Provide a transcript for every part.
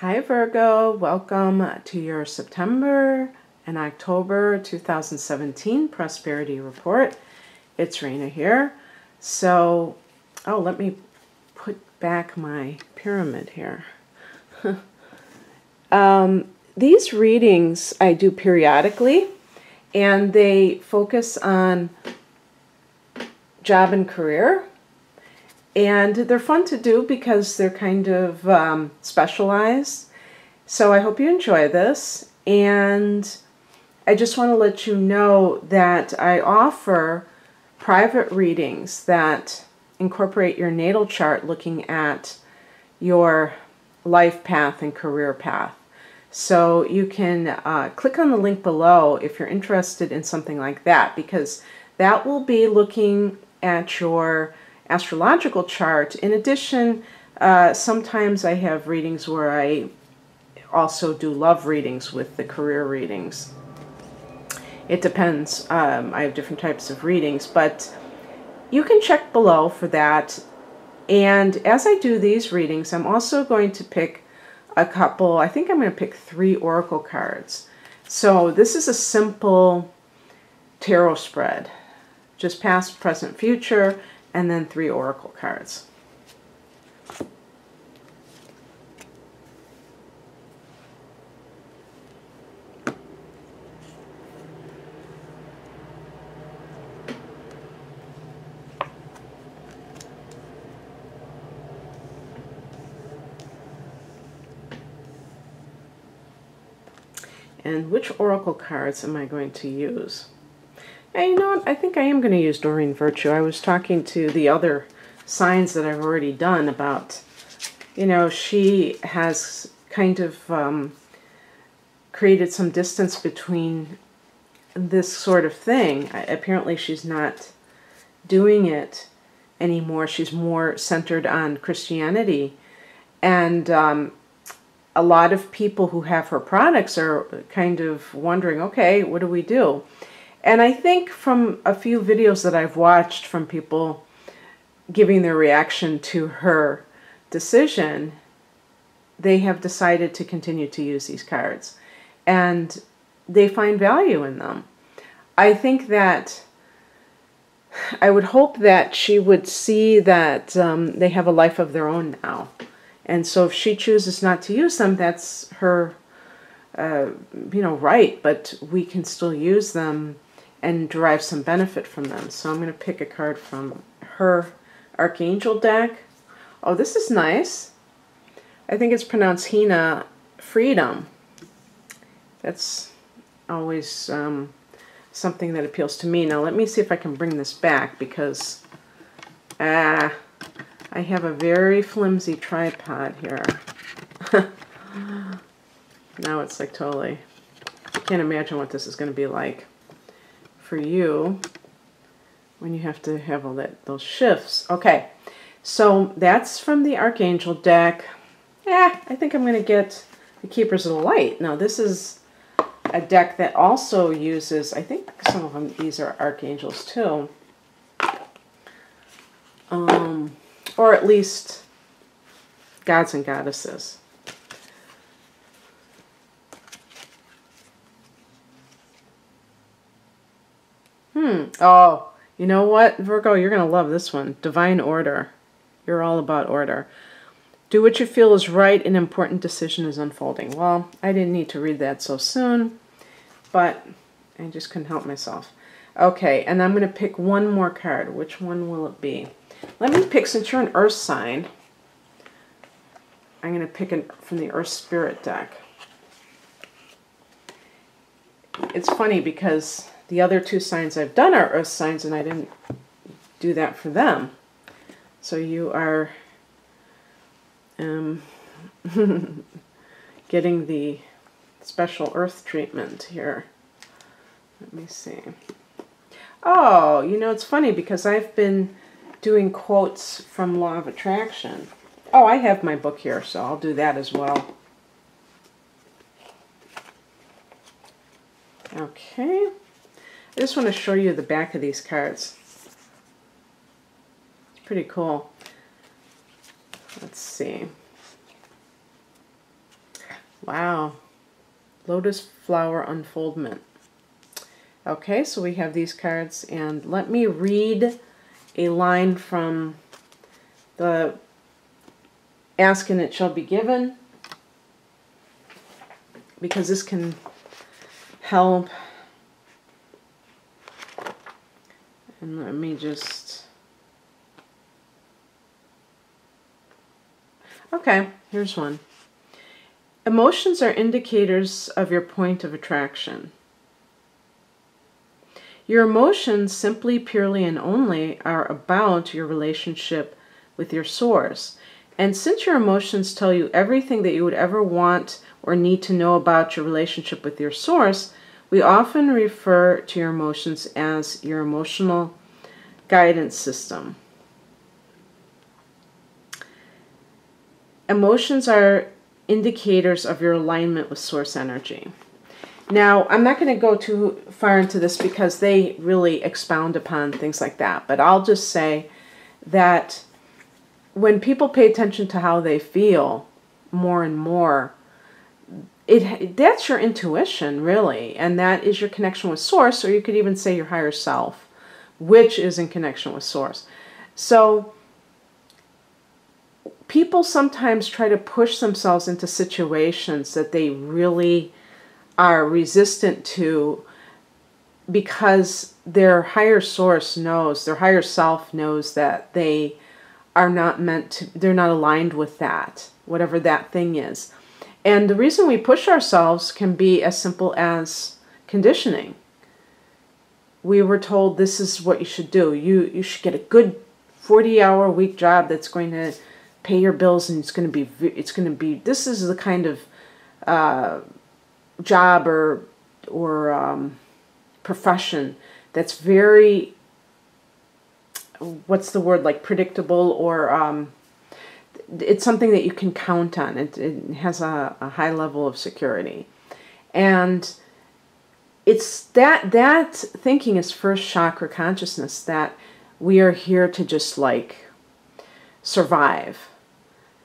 Hi Virgo, welcome to your September and October 2017 Prosperity Report. It's Raina here. So, let me put back my pyramid here. These readings I do periodically, and they focus on job and career. And they're fun to do because they're kind of specialized. So I hope you enjoy this. And I just want to let you know that I offer private readings that incorporate your natal chart looking at your life path and career path. So you can click on the link below if you're interested in something like that, because that will be looking at your astrological chart. In addition, sometimes I have readings where I also do love readings with the career readings. It depends. I have different types of readings, but you can check below for that. And as I do these readings, I'm also going to pick a couple. I think I'm going to pick 3 oracle cards. So this is a simple tarot spread, just past, present, future, and then 3 oracle cards. And which oracle cards am I going to use? And you know what? I think I am going to use Doreen Virtue. I was talking to the other signs that I've already done about, she has kind of created some distance between this sort of thing. Apparently she's not doing it anymore. She's more centered on Christianity. And a lot of people who have her products are kind of wondering, okay, what do we do? And I think from a few videos that I've watched from people giving their reaction to her decision, they have decided to continue to use these cards. And they find value in them. I think that I would hope that she would see that they have a life of their own now. And so if she chooses not to use them, that's her right. But we can still use them and derive some benefit from them. So I'm going to pick a card from her Archangel deck. Oh, this is nice. I think it's pronounced Hina, Freedom. That's always something that appeals to me. Now let me see if I can bring this back, because I have a very flimsy tripod here. Now it's like totally, I can't imagine what this is going to be like for you when you have to have all those shifts. Okay, so that's from the Archangel deck. I think I'm going to get the Keepers of the Light. Now this is a deck that also uses, I think some of them, these are archangels too. Or at least gods and goddesses. Oh, you know what, Virgo? You're going to love this one. Divine Order. You're all about order. Do what you feel is right. An important decision is unfolding. Well, I didn't need to read that so soon, but I just couldn't help myself. Okay, and I'm going to pick one more card. Which one will it be? Let me pick, since you're an Earth sign, I'm going to pick from the Earth Spirit deck. It's funny because the other 2 signs I've done are Earth signs, and I didn't do that for them. So you are getting the special Earth treatment here. Let me see. Oh, it's funny because I've been doing quotes from Law of Attraction. Oh, I have my book here, so I'll do that as well. Okay. I just want to show you the back of these cards. It's pretty cool. Let's see. Wow. Lotus flower unfoldment. Okay, so we have these cards, and let me read a line from the Ask and It Shall Be Given, because this can help. And let me just... Okay, here's one. Emotions are indicators of your point of attraction. Your emotions, simply, purely, and only, are about your relationship with your source. And since your emotions tell you everything that you would ever want or need to know about your relationship with your source, we often refer to your emotions as your emotional guidance system. Emotions are indicators of your alignment with source energy. Now, I'm not going to go too far into this because they really expound upon things like that, but I'll just say that when people pay attention to how they feel more and more, that's your intuition, really, and that is your connection with source, or you could even say your higher self, which is in connection with source. So people sometimes try to push themselves into situations that they really are resistant to because their higher source knows, their higher self knows that they are not meant to, they're not aligned with that, whatever that thing is. And the reason we push ourselves can be as simple as conditioning. We were told this is what you should do. You should get a good 40-hour-a-week job that's going to pay your bills, and it's going to be this is the kind of job or profession that's very, what's the word, like predictable, or it's something that you can count on. It has a high level of security. And it's that thinking is first chakra consciousness, that we are here to just like survive.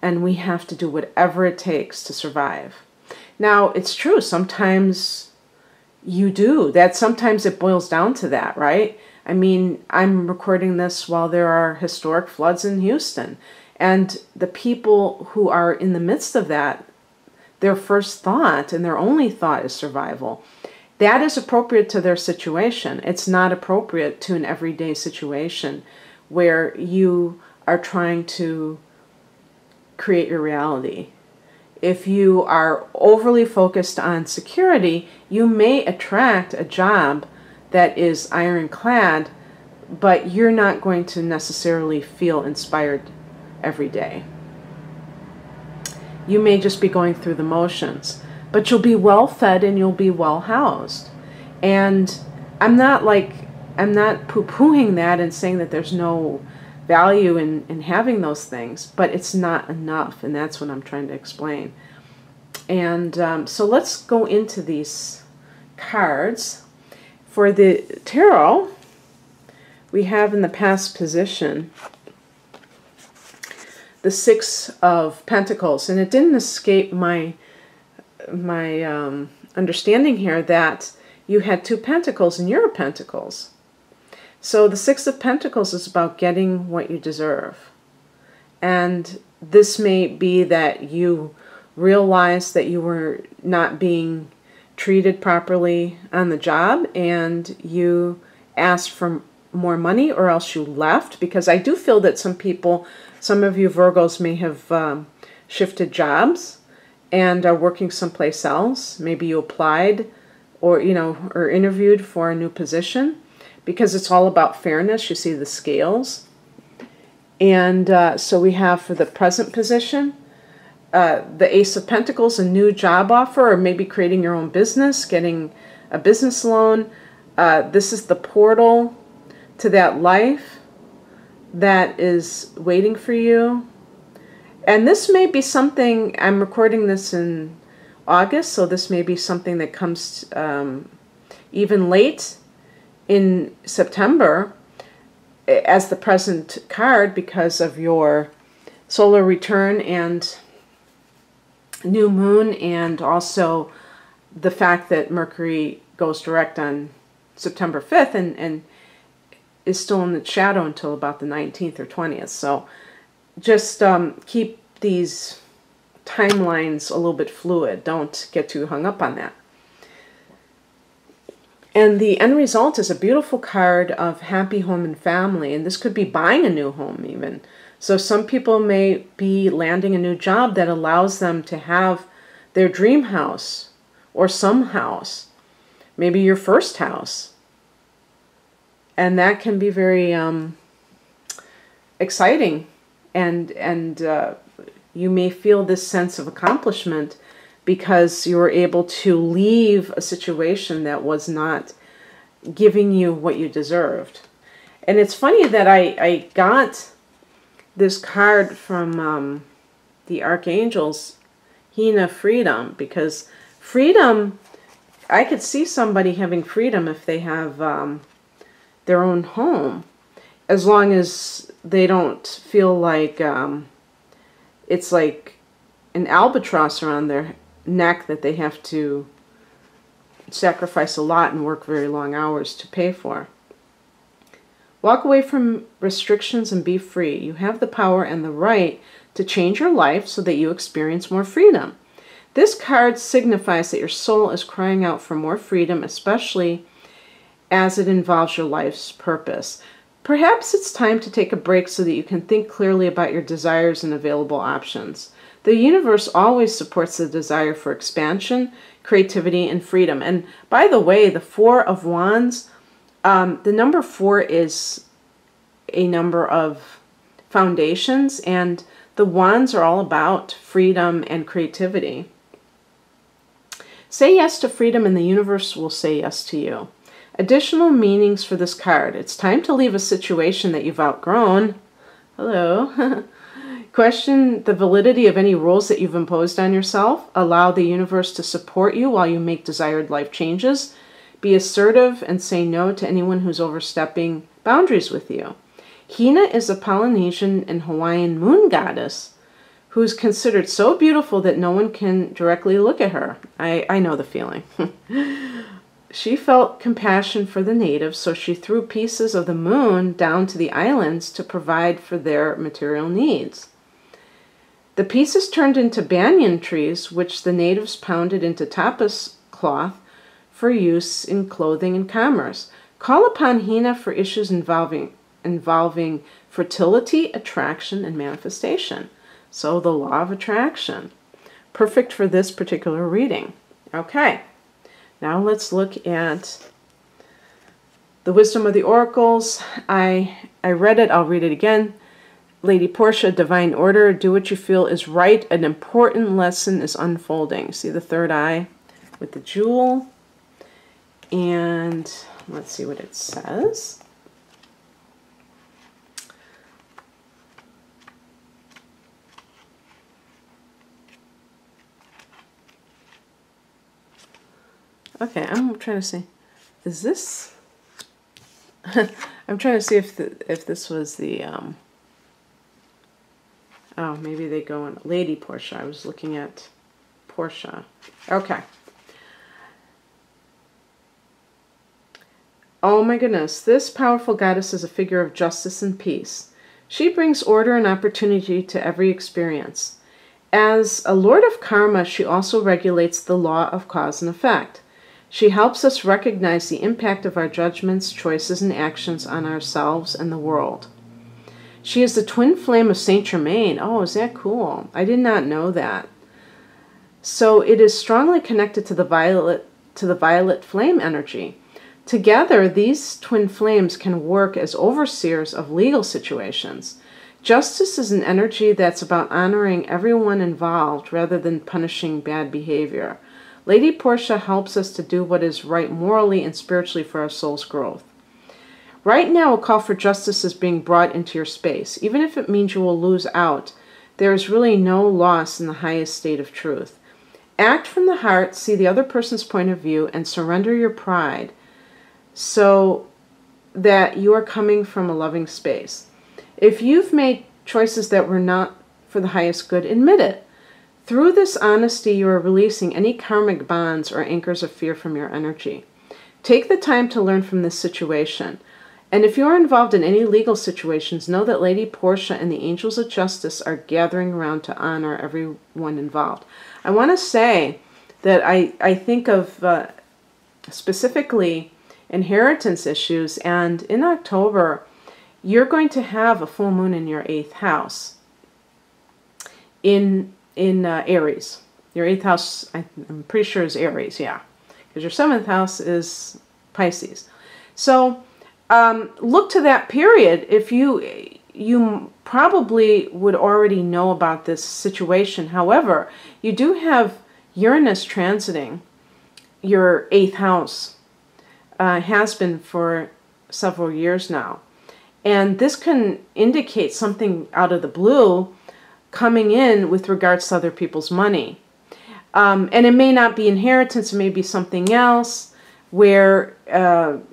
And we have to do whatever it takes to survive. Now, it's true, sometimes you do. That sometimes it boils down to that, right? I mean, I'm recording this while there are historic floods in Houston. And the people who are in the midst of that, their first thought and their only thought is survival. That is appropriate to their situation. It's not appropriate to an everyday situation where you are trying to create your reality. If you are overly focused on security, you may attract a job that is ironclad, but you're not going to necessarily feel inspired every day. You may just be going through the motions, but you'll be well fed and you'll be well housed. And I'm not poo-pooing that and saying that there's no value in having those things, but it's not enough, and that's what I'm trying to explain. And so let's go into these cards. For the tarot, we have in the past position the Six of Pentacles, and it didn't escape my understanding here that you had two pentacles in your pentacles. So the Six of Pentacles is about getting what you deserve. And this may be that you realize that you were not being treated properly on the job and you asked for more money, or else you left, because I do feel that some people, some of you Virgos may have shifted jobs and are working someplace else. Maybe you applied or interviewed for a new position, because it's all about fairness. You see the scales. And so we have for the present position, the Ace of Pentacles, a new job offer, or maybe creating your own business, getting a business loan. This is the portal to that life that is waiting for you. And this may be something, I'm recording this in August, so this may be something that comes even late in September as the present card, because of your solar return and new moon, and also the fact that Mercury goes direct on September 5th and is still in the shadow until about the 19th or 20th. So just keep these timelines a little bit fluid. Don't get too hung up on that. And the end result is a beautiful card of happy home and family. And this could be buying a new home even. So some people may be landing a new job that allows them to have their dream house or some house, maybe your first house. And that can be very exciting. And you may feel this sense of accomplishment because you were able to leave a situation that was not giving you what you deserved. And it's funny that I got this card from the archangels, Hina, freedom, because freedom, I could see somebody having freedom if they have their own home, as long as they don't feel like it's like an albatross around their neck that they have to sacrifice a lot and work very long hours to pay for. Walk away from restrictions and be free. You have the power and the right to change your life so that you experience more freedom. This card signifies that your soul is crying out for more freedom, especially as it involves your life's purpose. Perhaps it's time to take a break so that you can think clearly about your desires and available options. The universe always supports the desire for expansion, creativity, and freedom. And by the way, the Four of Wands, the number 4 is a number of foundations, and the wands are all about freedom and creativity. Say yes to freedom and the universe will say yes to you. Additional meanings for this card. It's time to leave a situation that you've outgrown. Hello. Question the validity of any rules that you've imposed on yourself. Allow the universe to support you while you make desired life changes. Be assertive and say no to anyone who's overstepping boundaries with you. Hina is a Polynesian and Hawaiian moon goddess who's considered so beautiful that no one can directly look at her. I know the feeling. She felt compassion for the natives, so she threw pieces of the moon down to the islands to provide for their material needs. The pieces turned into banyan trees, which the natives pounded into tapas cloth for use in clothing and commerce. Call upon Hina for issues involving fertility, attraction, and manifestation. So the law of attraction. Perfect for this particular reading. Okay, now let's look at the wisdom of the oracles. I read it, I'll read it again. Lady Portia, divine order, do what you feel is right. An important lesson is unfolding. See the third eye with the jewel. And let's see what it says. Okay, I'm trying to see. Is this? I'm trying to see if this was the. Oh, maybe they go in Lady Portia. I was looking at Portia. Okay. Oh my goodness, this powerful goddess is a figure of justice and peace. She brings order and opportunity to every experience. As a lord of karma, she also regulates the law of cause and effect. She helps us recognize the impact of our judgments, choices, and actions on ourselves and the world. She is the twin flame of Saint Germain. Oh, is that cool? I did not know that. So it is strongly connected to the violet flame energy. Together, these twin flames can work as overseers of legal situations. Justice is an energy that's about honoring everyone involved rather than punishing bad behavior. Lady Portia helps us to do what is right morally and spiritually for our soul's growth. Right now, a call for justice is being brought into your space. Even if it means you will lose out, there is really no loss in the highest state of truth. Act from the heart, see the other person's point of view, and surrender your pride so that you are coming from a loving space. If you've made choices that were not for the highest good, admit it. Through this honesty, you are releasing any karmic bonds or anchors of fear from your energy. Take the time to learn from this situation. And if you are involved in any legal situations, know that Lady Portia and the angels of justice are gathering around to honor everyone involved. I want to say that I think of specifically inheritance issues, and in October, you're going to have a full moon in your 8th house in Aries. Your 8th house, I'm pretty sure, is Aries, yeah. Because your 7th house is Pisces. So look to that period. If you probably would already know about this situation. However, you do have Uranus transiting your 8th house, has been for several years now. And this can indicate something out of the blue coming in with regards to other people's money. And it may not be inheritance, it may be something else where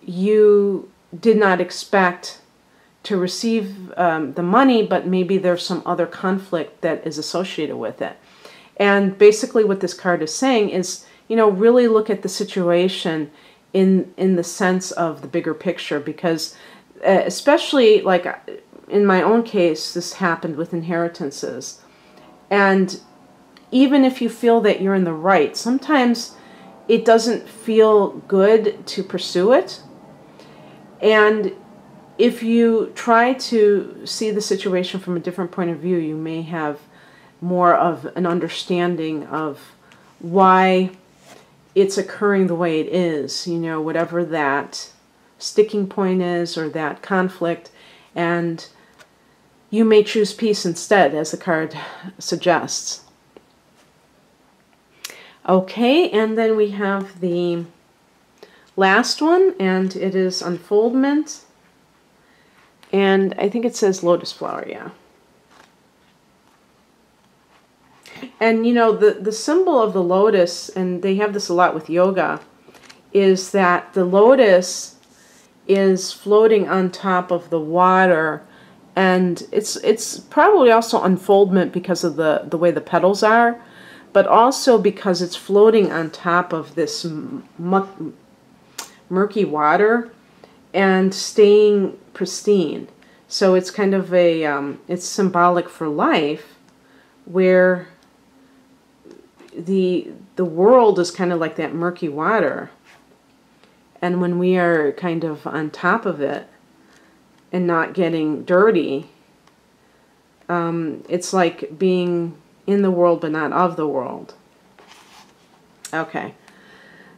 you did not expect to receive the money, but maybe there's some other conflict that is associated with it. And basically what this card is saying is, really look at the situation in the sense of the bigger picture, because especially like in my own case, this happened with inheritances. And even if you feel that you're in the right, sometimes it doesn't feel good to pursue it. And if you try to see the situation from a different point of view, you may have more of an understanding of why it's occurring the way it is, whatever that sticking point is or that conflict, and you may choose peace instead, as the card suggests. Okay, and then we have the last one, and it is unfoldment, and I think it says lotus flower, yeah. And the symbol of the lotus, and they have this a lot with yoga, is that the lotus is floating on top of the water, and it's probably also unfoldment because of the way the petals are, but also because it's floating on top of this murky water and staying pristine. So it's kind of it's symbolic for life, where the world is kind of like that murky water, and when we are kind of on top of it and not getting dirty, it's like being in the world but not of the world. Okay.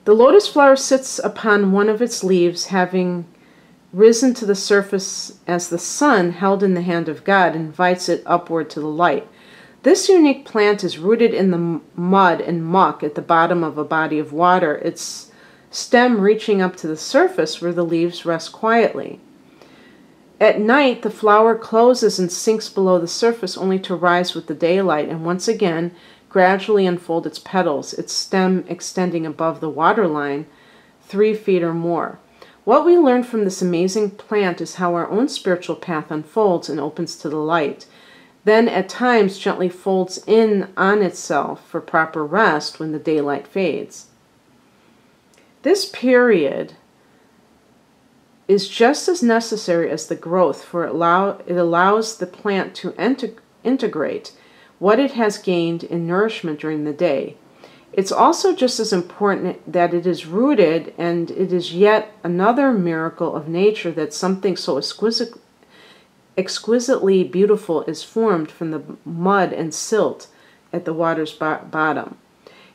The lotus flower sits upon one of its leaves, having risen to the surface as the sun, held in the hand of God, invites it upward to the light. This unique plant is rooted in the mud and muck at the bottom of a body of water, its stem reaching up to the surface where the leaves rest quietly. At night, the flower closes and sinks below the surface, only to rise with the daylight and once again gradually unfold its petals, its stem extending above the waterline 3 feet or more. What we learn from this amazing plant is how our own spiritual path unfolds and opens to the light, then at times gently folds in on itself for proper rest when the daylight fades. This period is just as necessary as the growth, for it allows the plant to integrate what it has gained in nourishment during the day. It's also just as important that it is rooted, and it is yet another miracle of nature that something so exquisitely beautiful is formed from the mud and silt at the water's bottom.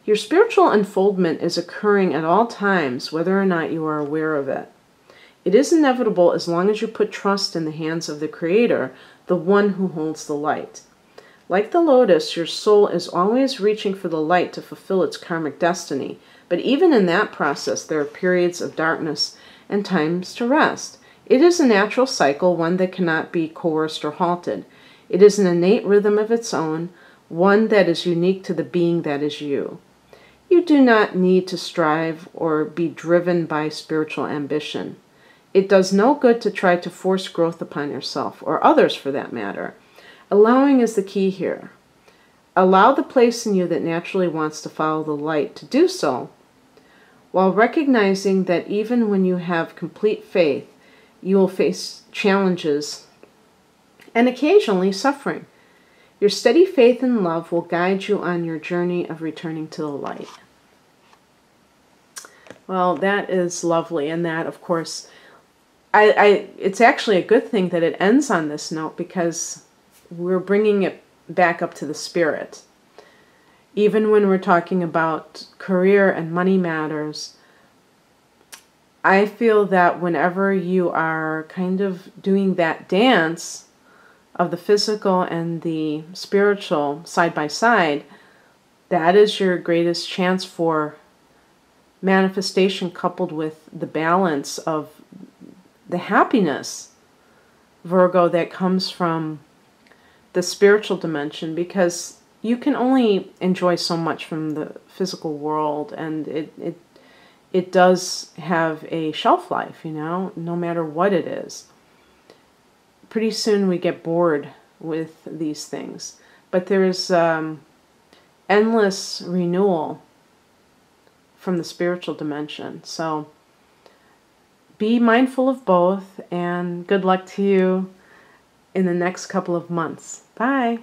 Your spiritual unfoldment is occurring at all times, whether or not you are aware of it. It is inevitable as long as you put trust in the hands of the Creator, the one who holds the light. Like the lotus, your soul is always reaching for the light to fulfill its karmic destiny, but even in that process there are periods of darkness and times to rest. It is a natural cycle, one that cannot be coerced or halted. It is an innate rhythm of its own, one that is unique to the being that is you. You do not need to strive or be driven by spiritual ambition. It does no good to try to force growth upon yourself, or others for that matter. Allowing is the key here. Allow the place in you that naturally wants to follow the light to do so, while recognizing that even when you have complete faith, you will face challenges and occasionally suffering. Your steady faith and love will guide you on your journey of returning to the light. Well, that is lovely, and that, of course, it's actually a good thing that it ends on this note, because we're bringing it back up to the spirit. Even when we're talking about career and money matters, I feel that whenever you are kind of doing that dance of the physical and the spiritual side by side, that is your greatest chance for manifestation, coupled with the balance of the happiness, Virgo, that comes from the spiritual dimension, because you can only enjoy so much from the physical world, and it does have a shelf life, no matter what it is. Pretty soon we get bored with these things, but there is endless renewal from the spiritual dimension. So be mindful of both, and good luck to you in the next couple of months. Bye.